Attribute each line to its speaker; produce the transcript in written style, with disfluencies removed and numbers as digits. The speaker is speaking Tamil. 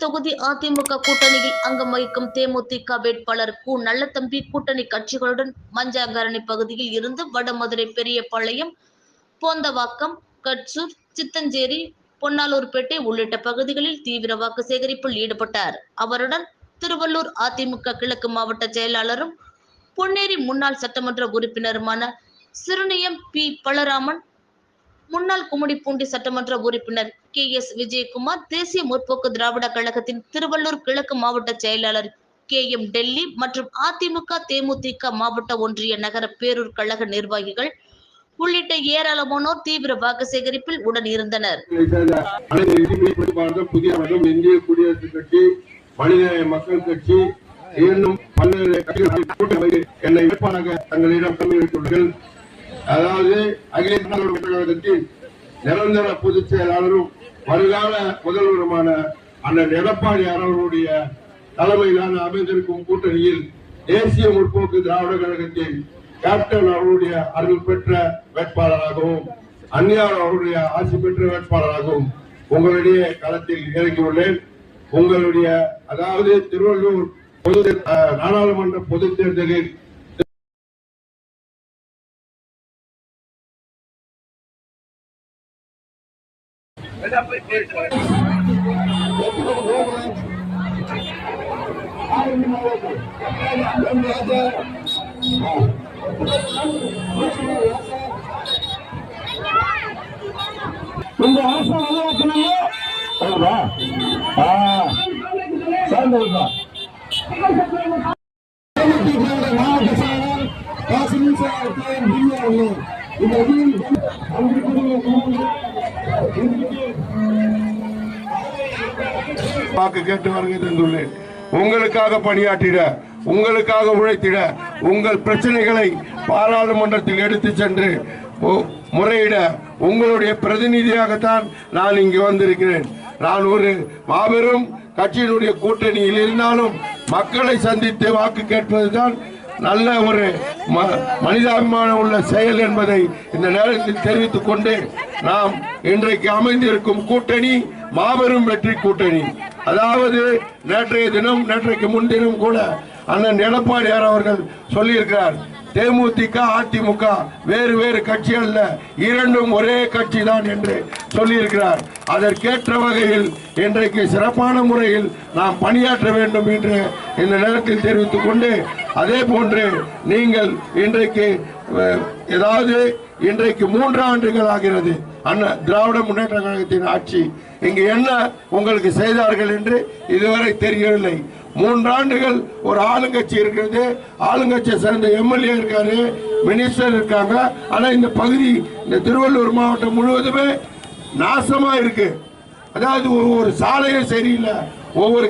Speaker 1: தொகுதி அதிமுக கூட்டணியில் அங்கம் வகிக்கும் தேமுதிக வேட்பாளர் கு. நல்லதம்பி கூட்டணி கட்சிகளுடன் மஞ்சாங்கரணி பகுதியில் இருந்து வடமதுரை பெரியபாளையம், போந்தவாக்கம், கட்சூர், சித்தஞ்சேரி, பொன்னாலூர்பேட்டை உள்ளிட்ட பகுதிகளில் தீவிர வாக்கு சேகரிப்பில் ஈடுபட்டார். அவருடன் திருவள்ளூர் அதிமுக கிழக்கு மாவட்ட செயலாளரும் பொன்னேரி முன்னாள் சட்டமன்ற உறுப்பினருமான சிறுனியம் பி. பலராமன், முன்னாள் கும்மிடிப்பூண்டி சட்டமன்ற உறுப்பினர் KS. விஜயகுமார், தேசிய முற்போக்கு திராவிட கழகத்தின் திருவள்ளூர் கிழக்கு மாவட்ட செயலாளர் KM. டெல்லி மற்றும் அதிமுக தேமுதிக மாவட்ட ஒன்றிய நகர பேரூர் கழக நிர்வாகிகள் உள்ளிட்ட ஏராளமானோர் தீவிர வாக்கு சேகரிப்பில் உடன் இருந்தனர்.
Speaker 2: இந்திய குடியரசுக் கட்சி, மனிதநேய மக்கள் கட்சி இன்னும் பல்வேறு கட்சிகள் என்னை வேட்பாளராக தங்களிடம் தெரிவித்துள்ளார்கள். அதாவது அகில இந்திய கழகத்தின் நிரந்தர பொதுச் செயலாளரும் வருகால முதல்வருமான அண்ணன் எடப்பாடியார் அவர்களுடைய தலைமையிலான அமைந்திருக்கும் கூட்டணியில் தேசிய முற்போக்கு திராவிட கழகத்தின் கேப்டன் அவர்களுடைய அருள் பெற்ற வேட்பாளராகவும் அந்நியார் அவருடைய ஆட்சி பெற்ற வேட்பாளராகவும் உங்களுடைய களத்தில் இறங்கியுள்ளேன். உங்களுடைய அதாவது திருவள்ளூர் நாடாளுமன்ற பொதுத் தேர்தலில்
Speaker 3: இந்த அரசு மாவட்ட செயலர்
Speaker 2: வாக்கு கேட்டு வருகை தந்துள்ளேன். உங்களுக்காக பணியாற்றிட, உங்களுக்காக உழைத்திட, உங்கள் பிரச்சனைகளை பாராளுமன்றத்தில் எடுத்து சென்று முறையிட உங்களுடைய பிரதிநிதியாகத்தான் நான் இங்கு வந்திருக்கிறேன். நான் ஒரு மாபெரும் கட்சியினுடைய கூட்டணியில் இருந்தாலும் மக்களை சந்தித்து வாக்கு கேட்பதுதான் நல்ல ஒரு மனிதாபிமானம் உள்ள செயல் என்பதை இந்த நேரத்தில் தெரிவித்துக் கொண்டு, நாம் இன்றைக்கு அமைந்திருக்கும் கூட்டணி மாபெரும் வெற்றி கூட்டணி. அதாவது நேற்றைக்கு முன்தினம் கூட அண்ணன் எடப்பாடியார் அவர்கள் சொல்லியிருக்கிறார், தேமுதிக அதிமுக வேறு வேறு கட்சி அல்ல, இரண்டும் ஒரே கட்சி தான் என்று சொல்லியிருக்கிறார். அதற்கேற்ற வகையில் இன்றைக்கு சிறப்பான முறையில் நாம் பணியாற்ற வேண்டும் என்று இந்த நேரத்தில் தெரிவித்துக் கொண்டு, அதே போன்று நீங்கள் இன்றைக்கு இன்றைக்கு 3 ஆண்டுகள் ஆகிறது திராவிட முன்னேற்ற கழகத்தின் ஆட்சி. இங்கு என்ன உங்களுக்கு செய்தார்கள் என்று இதுவரை தெரியவில்லை. 3 ஆண்டுகள் ஒரு ஆளுங்கட்சி இருக்கிறது, ஆளுங்கட்சியை சேர்ந்த MLA இருக்காரு, மினிஸ்டர் இருக்காங்க. ஆனா இந்த பகுதி, இந்த திருவள்ளூர் மாவட்டம் முழுவதுமே நாசமா இருக்கு. அதாவது ஒவ்வொரு சாலையும் சரியில்லை, ஒவ்வொரு